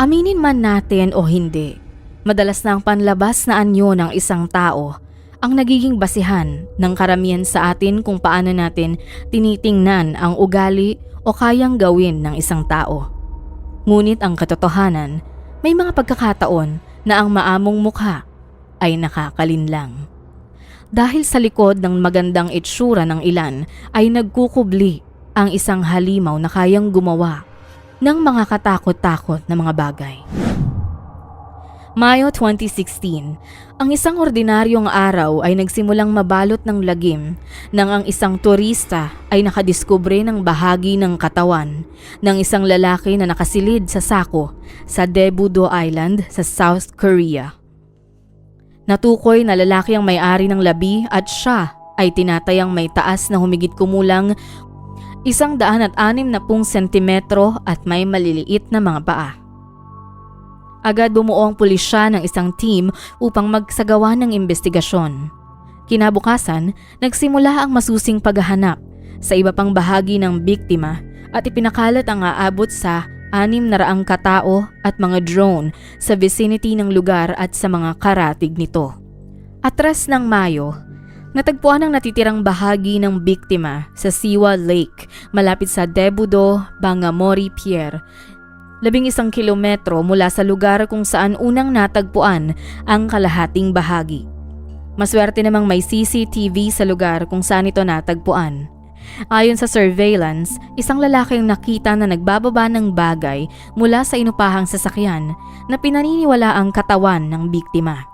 Aminin man natin o hindi, madalas na ang panlabas na anyo ng isang tao ang nagiging basihan ng karamihan sa atin kung paano natin tinitingnan ang ugali o kayang gawin ng isang tao. Ngunit ang katotohanan, may mga pagkakataon na ang maamong mukha ay nakakalinlang. Dahil sa likod ng magandang itsura ng ilan ay nagkukubli ang isang halimaw na kayang gumawa ng mga katakot-takot na mga bagay. Mayo 2016, ang isang ordinaryong araw ay nagsimulang mabalot ng lagim nang ang isang turista ay nakadiskubre ng bahagi ng katawan ng isang lalaki na nakasilid sa sako sa Daebu-do Island sa South Korea. Natukoy na lalaki ang may-ari ng labi at siya ay tinatayang may taas na humigit kumulang 160 sentimetro at may maliliit na mga paa. Agad bumuo ang pulisya ng isang team upang magsagawa ng investigasyon. Kinabukasan, nagsimula ang masusing paghahanap sa iba pang bahagi ng biktima at ipinakalat ang aabot sa 600 katao at mga drone sa vicinity ng lugar at sa mga karatig nito. Atras ng Mayo, natagpuan ang natitirang bahagi ng biktima sa Siwa Lake malapit sa Daebu-do, Bangamori Pier, 11 kilometro mula sa lugar kung saan unang natagpuan ang kalahating bahagi. Maswerte namang may CCTV sa lugar kung saan ito natagpuan. Ayon sa surveillance, isang lalaking nakita na nagbababa ng bagay mula sa inupahang sasakyan na pinaniniwala ang katawan ng biktima.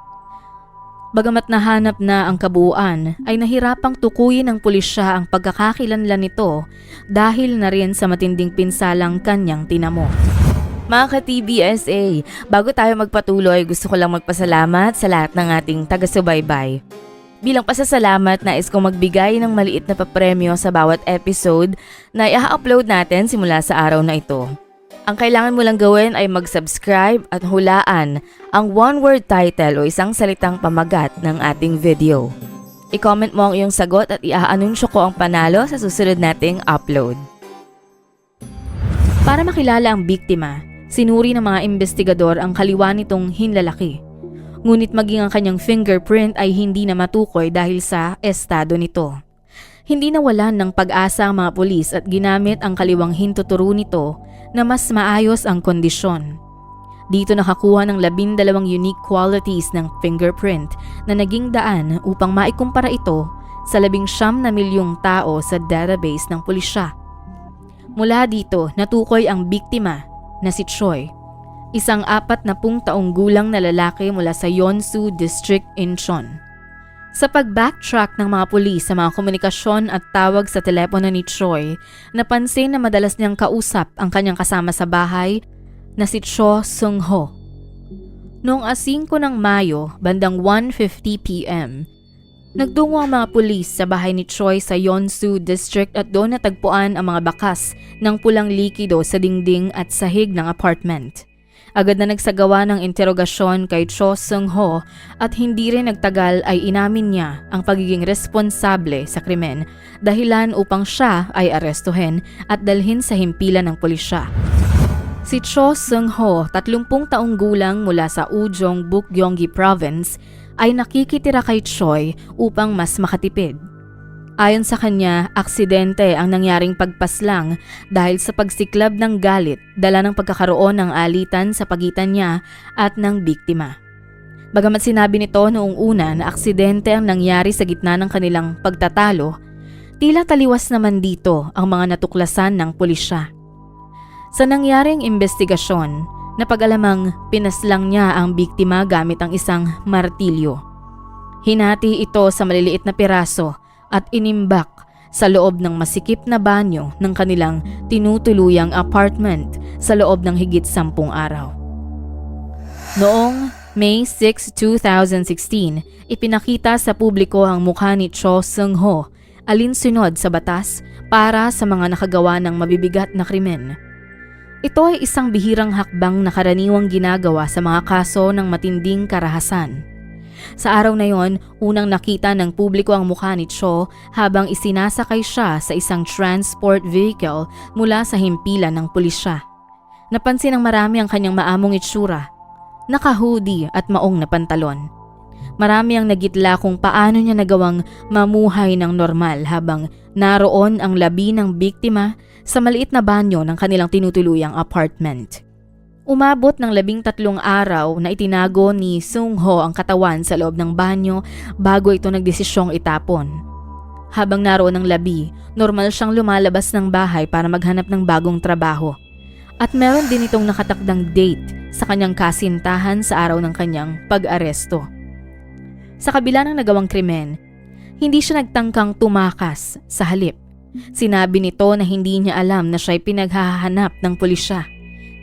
Bagamat nahanap na ang kabuuan, ay nahirapang tukuyin ng pulisya ang pagkakakilanlan nito dahil na rin sa matinding pinsalang kanyang tinamo. Mga ka-TBSA, bago tayo magpatuloy, gusto ko lang magpasalamat sa lahat ng ating taga-subaybay. Bilang pasasalamat, nais kong magbigay ng maliit na papremyo sa bawat episode na i-upload natin simula sa araw na ito. Ang kailangan mo lang gawin ay mag-subscribe at hulaan ang one-word title o isang salitang pamagat ng ating video. I-comment mo ang iyong sagot at i-anunsyo ko ang panalo sa susunod nating upload. Para makilala ang biktima, sinuri ng mga investigador ang kaliwa nitong hinlalaki. Ngunit maging ang kanyang fingerprint ay hindi na matukoy dahil sa estado nito. Hindi nawalan ng pag-asa ang mga pulis at ginamit ang kaliwang hintuturo nito na mas maayos ang kondisyon. Dito nakakuha ng 12 unique qualities ng fingerprint na naging daan upang maikumpara ito sa 19 milyong tao sa database ng pulisya. Mula dito, natukoy ang biktima na si Choi, isang 40 taong gulang na lalaki mula sa Yeonsu District, Incheon. Sa pag-backtrack ng mga pulis sa mga komunikasyon at tawag sa telepono ni Choi, napansin na madalas niyang kausap ang kanyang kasama sa bahay na si Cho Seung-ho. Noong 5 ng Mayo, bandang 1:50 p.m., nagtungo ang mga pulis sa bahay ni Choi sa Yeonsu District at doon natagpuan ang mga bakas ng pulang likido sa dingding at sahig ng apartment. Agad na nagsagawa ng interogasyon kay Cho Seung-ho at hindi rin nagtagal ay inamin niya ang pagiging responsable sa krimen, dahilan upang siya ay arestuhin at dalhin sa himpilan ng pulisya. Si Cho Seung-ho, 30 taong gulang mula sa Ujong, Bukgyeonggi Province, ay nakikitira kay Choi upang mas makatipid. Ayon sa kanya, aksidente ang nangyaring pagpaslang dahil sa pagsiklab ng galit dala ng pagkakaroon ng alitan sa pagitan niya at ng biktima. Bagamat sinabi nito noong una na aksidente ang nangyari sa gitna ng kanilang pagtatalo, tila taliwas naman dito ang mga natuklasan ng pulisya. Sa nangyaring investigasyon, napag-alamang pinaslang niya ang biktima gamit ang isang martilyo. Hinati ito sa maliliit na piraso at inimbak sa loob ng masikip na banyo ng kanilang tinutuluyang apartment sa loob ng higit 10 araw. Noong May 6, 2016, ipinakita sa publiko ang mukha ni Cho Seung-ho, alinsunod sa batas para sa mga nakagawa ng mabibigat na krimen. Ito ay isang bihirang hakbang na karaniwang ginagawa sa mga kaso ng matinding karahasan. Sa araw na yon, unang nakita ng publiko ang mukha ni Cho habang isinasakay siya sa isang transport vehicle mula sa himpilan ng pulisya. Napansin ng marami ang kanyang maamong itsura, naka-hoodie at maong na pantalon. Marami ang nagitla kung paano niya nagawang mamuhay ng normal habang naroon ang labi ng biktima sa maliit na banyo ng kanilang tinutuluyang apartment. Umabot ng 13 araw na itinago ni Seung-ho ang katawan sa loob ng banyo bago ito nagdesisyong itapon. Habang naroon ang labi, normal siyang lumalabas ng bahay para maghanap ng bagong trabaho. At meron din itong nakatakdang date sa kanyang kasintahan sa araw ng kanyang pag-aresto. Sa kabila ng nagawang krimen, hindi siya nagtangkang tumakas. Sa halip, sinabi nito na hindi niya alam na siya'y pinaghahanap ng pulisya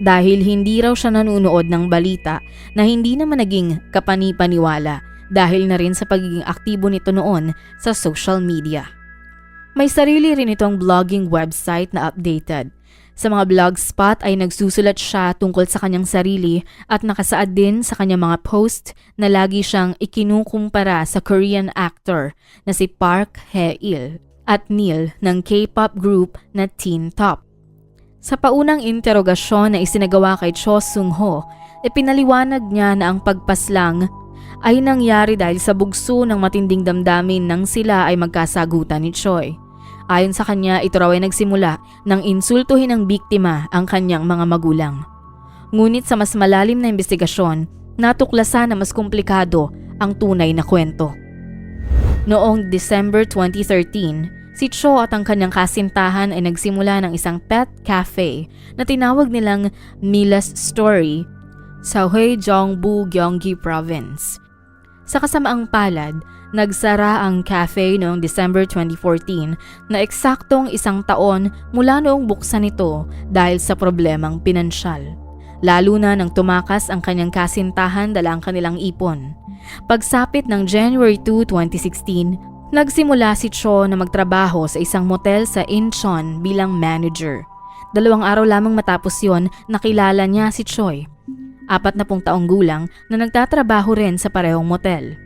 dahil hindi raw siya nanunood ng balita na hindi naman naging kapani-paniwala dahil na rin sa pagiging aktibo nito noon sa social media. May sarili rin itong blogging website na updated. Sa mga blogspot ay nagsusulat siya tungkol sa kanyang sarili at nakasaad din sa kanyang mga post na lagi siyang ikinukumpara sa Korean actor na si Park Hae-il at Neil ng K-pop group na Teen Top. Sa paunang interogasyon na isinagawa kay Cho Seung-ho, ipinaliwanag niya na ang pagpaslang ay nangyari dahil sa bugso ng matinding damdamin nang sila ay magkasagutan ni Choi. Ayon sa kanya, ito raw ay nagsimula nang insultuhin ng biktima ang kanyang mga magulang. Ngunit sa mas malalim na investigasyon, natuklasan na mas komplikado ang tunay na kwento. Noong December 2013, si Cho at ang kanyang kasintahan ay nagsimula ng isang pet cafe na tinawag nilang Mila's Story sa Hweijeongbu, Gyeonggi Province. Sa kasamaang palad, nagsara ang cafe noong December 2014 na eksaktong 1 taon mula noong buksan ito dahil sa problemang pinansyal. Lalo na nang tumakas ang kanyang kasintahan dala ang kanilang ipon. Pagsapit ng January 2, 2016, nagsimula si Cho na magtrabaho sa isang motel sa Incheon bilang manager. 2 araw lamang matapos yon, nakilala niya si Choi, 40 taong gulang na nagtatrabaho rin sa parehong motel.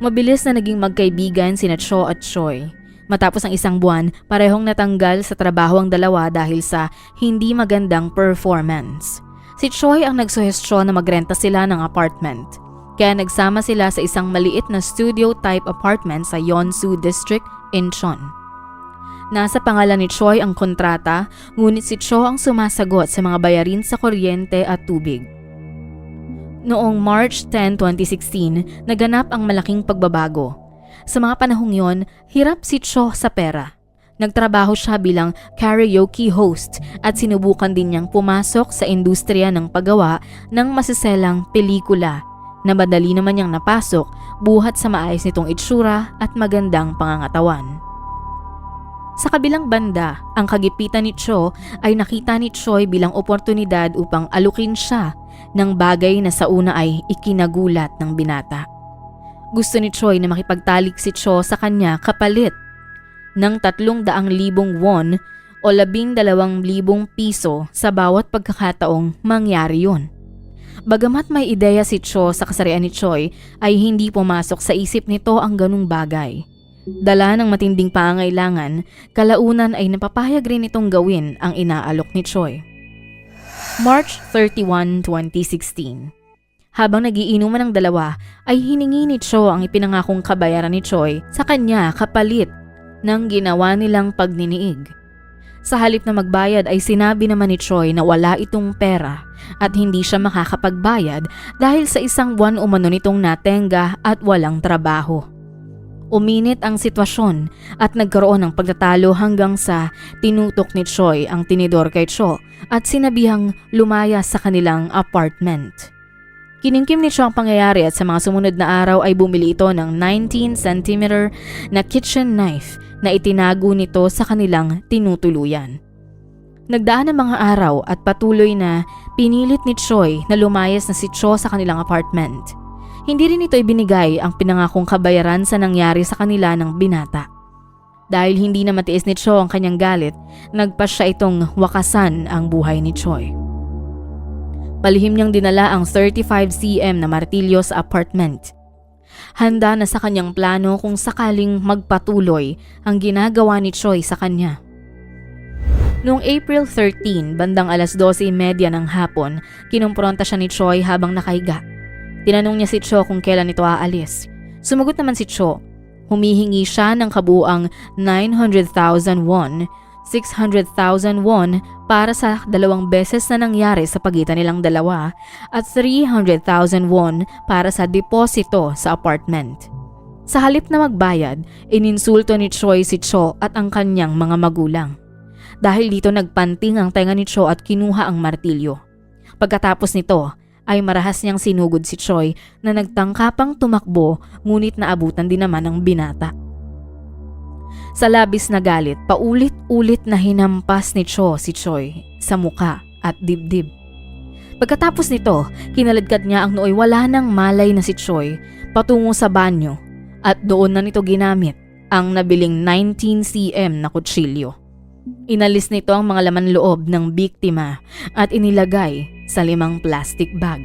Mabilis na naging magkaibigan sina Cho at Choi. Matapos ang 1 buwan, parehong natanggal sa trabaho ang dalawa dahil sa hindi magandang performance. Si Choi ang nagsuhestyon na magrenta sila ng apartment. Kaya nagsama sila sa isang maliit na studio-type apartment sa Yeonsu District, Incheon. Nasa pangalan ni Choi ang kontrata, ngunit si Cho ang sumasagot sa mga bayarin sa kuryente at tubig. Noong March 10, 2016, naganap ang malaking pagbabago. Sa mga panahong yon, hirap si Cho sa pera. Nagtrabaho siya bilang karaoke host at sinubukan din niyang pumasok sa industriya ng paggawa ng masiselang pelikula na madali naman niyang napasok buhat sa maayos nitong itsura at magandang pangangatawan. Sa kabilang banda, ang kagipitan ni Cho ay nakita ni Choi bilang oportunidad upang alukin siya ng bagay na sa una ay ikinagulat ng binata. Gusto ni Choi na makipagtalik si Cho sa kanya kapalit ng 300,000 won o 12,000 piso sa bawat pagkakataong mangyari yun. Bagamat may ideya si Cho sa kasarian ni Choi, ay hindi pumasok sa isip nito ang ganung bagay. Dala ng matinding pangangailangan, kalaunan ay napapahayag rin itong gawin ang inaalok ni Choi. March 31, 2016. Habang nagiinuman ng dalawa, ay hiningi ni Cho ang ipinangakong kabayaran ni Choi sa kanya kapalit ng ginawa nilang pagniniig. Sa halip na magbayad ay sinabi naman ni Choi na wala itong pera at hindi siya makakapagbayad dahil sa 1 buwan umano nitong natenga at walang trabaho. Uminit ang sitwasyon at nagkaroon ng pagtatalo hanggang sa tinutok ni Choi ang tinidor kay Cho at sinabihang lumaya sa kanilang apartment. Kiningkim ni Cho ang pangyayari at sa mga sumunod na araw ay bumili ito ng 19 cm na kitchen knife na itinago nito sa kanilang tinutuluyan. Nagdaan ang mga araw at patuloy na pinilit ni Choi na lumayas na si Cho sa kanilang apartment. Hindi rin ito ibinigay ang pinangakong kabayaran sa nangyari sa kanila ng binata. Dahil hindi na matiis ni Cho ang kanyang galit, nagpa siya itong wakasan ang buhay ni Choi. Palihim niyang dinala ang 35 cm na martilyo sa apartment. Handa na sa kanyang plano kung sakaling magpatuloy ang ginagawa ni Choi sa kanya. Noong April 13, bandang alas 12:30 ng hapon, kinumpronta siya ni Choi habang nakahiga. Tinanong niya si Cho kung kailan ito aalis. Sumagot naman si Cho. Humihingi siya ng kabuuang 900,000 won, 600,000 won para sa 2 beses na nangyari sa pagitan nilang dalawa at 300,000 won para sa deposito sa apartment. Sa halip na magbayad, ininsulto ni Choi si Cho at ang kanyang mga magulang. Dahil dito nagpanting ang tenga ni Cho at kinuha ang martilyo. Pagkatapos nito ay marahas niyang sinugod si Choi na nagtangka pang tumakbo ngunit naabutan din naman ng binata. Sa labis na galit, paulit-ulit na hinampas ni Cho si Choi sa muka at dibdib. Pagkatapos nito, kinaladkad niya ang nooy wala nang malay na si Choi patungo sa banyo at doon na nito ginamit ang nabiling 19 cm na kutsilyo. Inalis nito ang mga laman loob ng biktima at inilagay sa 5 plastic bag.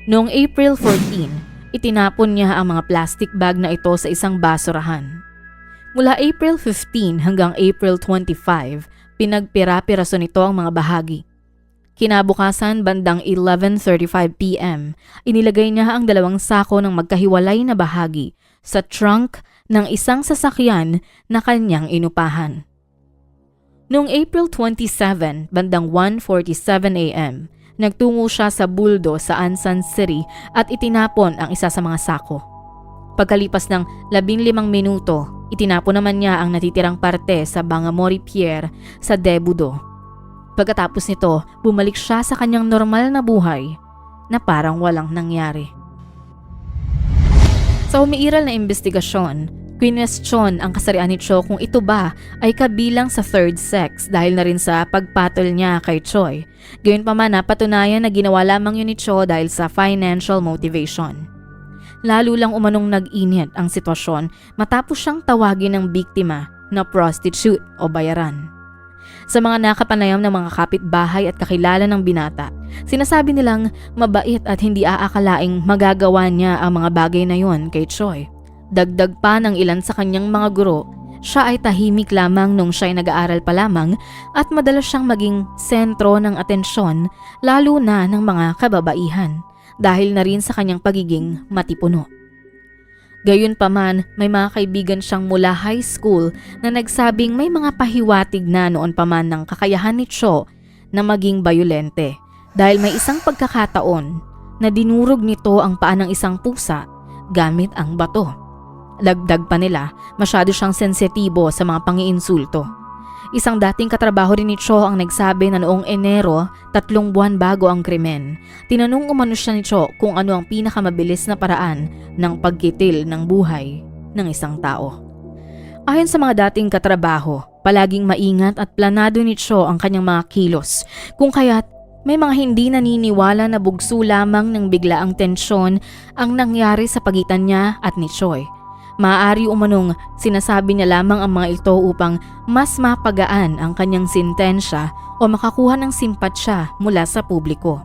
Noong April 14, itinapon niya ang mga plastic bag na ito sa isang basurahan. Mula April 15 hanggang April 25, pinagpira-piraso nito ang mga bahagi. Kinabukasan bandang 11:35 p.m., inilagay niya ang 2 sako ng magkahiwalay na bahagi sa trunk ng isang sasakyan na kanyang inupahan. Noong April 27, bandang 1:47 a.m., nagtungo siya sa Buldo sa Ansan City at itinapon ang isa sa mga sako. Pagkalipas ng 15 minuto, itinapon naman niya ang natitirang parte sa Bangamori Pier sa Daebudo. Pagkatapos nito, bumalik siya sa kanyang normal na buhay na parang walang nangyari. Sa umiiral na investigasyon, Kwinestyon ang kasarian ni Cho kung ito ba ay kabilang sa third sex dahil na rin sa pagpatol niya kay Choi. Gayunpaman napatunayan na ginawa lamang yun ni Cho dahil sa financial motivation. Lalo lang umanong nag-init ang sitwasyon matapos siyang tawagin ng biktima na prostitute o bayaran. Sa mga nakapanayam ng mga kapitbahay at kakilala ng binata, sinasabi nilang mabait at hindi aakalaing magagawa niya ang mga bagay na yon kay Choi. Dagdag pa ng ilan sa kanyang mga guro, siya ay tahimik lamang nung siya ay nag-aaral pa lamang at madalas siyang maging sentro ng atensyon lalo na ng mga kababaihan dahil na rin sa kanyang pagiging matipuno. Gayunpaman, may mga kaibigan siyang mula high school na nagsabing may mga pahiwatig na noon pa man ng kakayahan ni Cho na maging bayolente dahil may isang pagkakataon na dinurog nito ang paa ng isang pusa gamit ang bato. Dagdag pa nila, masyado siyang sensitibo sa mga pangiinsulto. Isang dating katrabaho rin ni Cho ang nagsabi na noong Enero, 3 buwan bago ang krimen, tinanong umano siya ni Cho kung ano ang pinakamabilis na paraan ng pagkitil ng buhay ng isang tao. Ayon sa mga dating katrabaho, palaging maingat at planado ni Cho ang kanyang mga kilos, kung kaya't may mga hindi naniniwala na bugso lamang ng biglaang tensyon ang nangyari sa pagitan niya at ni Choi. Maaari umanong sinasabi niya lamang ang mga ito upang mas mapagaan ang kanyang sintensya o makakuha ng simpatsya mula sa publiko.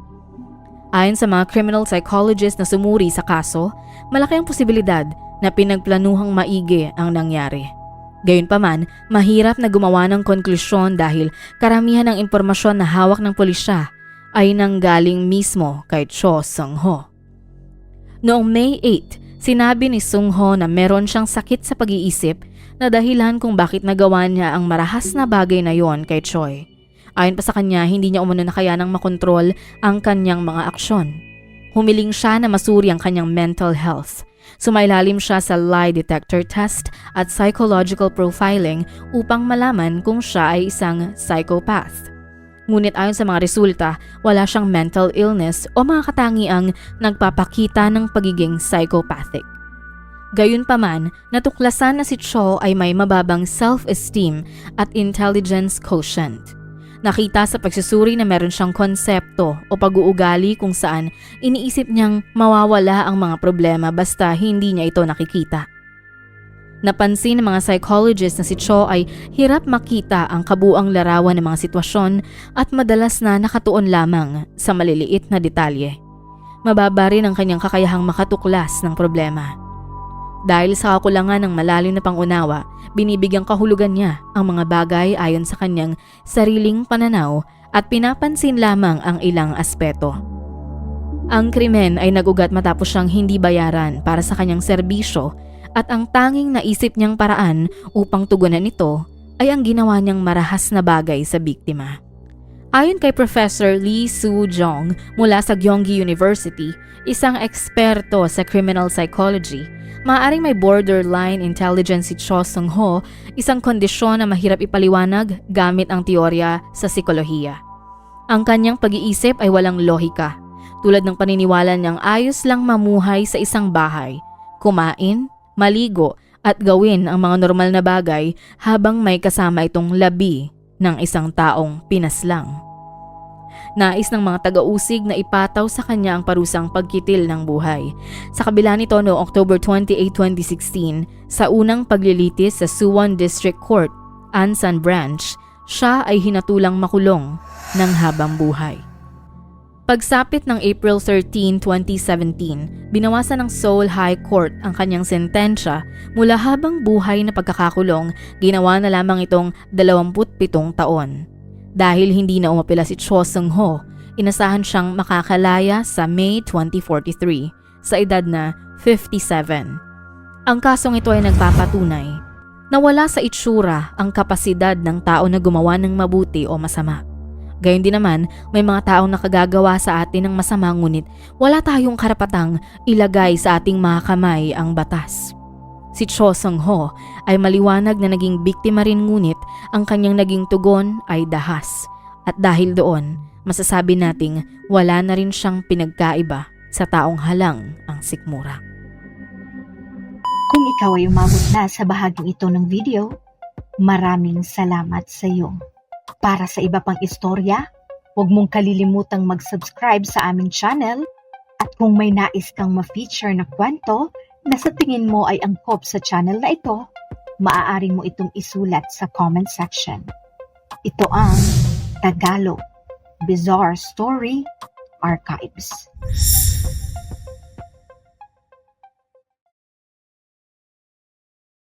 Ayon sa mga criminal psychologist na sumuri sa kaso, malaki ang posibilidad na pinagplanuhang maigi ang nangyari. Gayunpaman, mahirap na gumawa ng konklusyon dahil karamihan ng impormasyon na hawak ng pulisya ay nanggaling mismo kay Cho Seung-ho. Noong May 8, sinabi ni Seung-ho na meron siyang sakit sa pag-iisip na dahilan kung bakit nagawa niya ang marahas na bagay na yon kay Choi. Ayon pa sa kanya, hindi niya umano na kayanang makontrol ang kanyang mga aksyon. Humiling siya na masuri ang kanyang mental health. Sumailalim siya sa lie detector test at psychological profiling upang malaman kung siya ay isang psychopath. Ngunit ayon sa mga resulta, wala siyang mental illness o mga katangiang nagpapakita ng pagiging psychopathic. Gayunpaman, natuklasan na si Cho ay may mababang self-esteem at intelligence quotient. Nakita sa pagsusuri na meron siyang konsepto o pag-uugali kung saan iniisip niyang mawawala ang mga problema basta hindi niya ito nakikita. Napansin ng mga psychologist na si Cho ay hirap makita ang kabuang larawan ng mga sitwasyon at madalas na nakatuon lamang sa maliliit na detalye. Mababa rin ang kanyang kakayahang makatuklas ng problema. Dahil sa kakulangan ng malalim na pangunawa, binibigyang kahulugan niya ang mga bagay ayon sa kanyang sariling pananaw at pinapansin lamang ang ilang aspeto. Ang krimen ay nagugat matapos siyang hindi bayaran para sa kanyang serbisyo at ang tanging naisip niyang paraan upang tugunan ito ay ang ginawa niyang marahas na bagay sa biktima. Ayon kay Professor Lee Soo-jong mula sa Gyeonggi University, isang eksperto sa criminal psychology, maaaring may borderline intelligence si Cho Seung-ho, isang kondisyon na mahirap ipaliwanag gamit ang teorya sa psikolohiya. Ang kanyang pag-iisip ay walang lohika, tulad ng paniniwala niyang ayos lang mamuhay sa isang bahay, kumain, maligo at gawin ang mga normal na bagay habang may kasama itong labi ng isang taong pinaslang. Nais ng mga taga-usig na ipataw sa kanya ang parusang pagkitil ng buhay. Sa kabila nito noong October 28, 2016, sa unang paglilitis sa Suwon District Court, Ansan Branch, siya ay hinatulang makulong ng habang buhay. Pagsapit ng April 13, 2017, binawasan ng Seoul High Court ang kanyang sentensya mula habang buhay na pagkakakulong, ginawa na lamang itong 27 taon. Dahil hindi na umapila si Cho Seung-ho, inasahan siyang makakalaya sa May 2043 sa edad na 57. Ang kasong ito ay nagpapatunay na wala sa itsura ang kapasidad ng tao na gumawa ng mabuti o masama. Gayun din naman, may mga taong nakagagawa sa atin ng masama ngunit wala tayong karapatang ilagay sa ating mga kamay ang batas. Si Cho Seung-ho ay maliwanag na naging biktima rin ngunit ang kanyang naging tugon ay dahas. At dahil doon, masasabi nating wala na rin siyang pinagkaiba sa taong halang ang sikmura. Kung ikaw ay umabot na sa bahaging ito ng video, maraming salamat sa iyo. Para sa iba pang istorya, huwag mong kalilimutang mag-subscribe sa aming channel at kung may nais kang ma-feature na kwento na sa tingin mo ay angkop sa channel na ito, maaari mo itong isulat sa comment section. Ito ang Tagalog Bizarre Story Archives.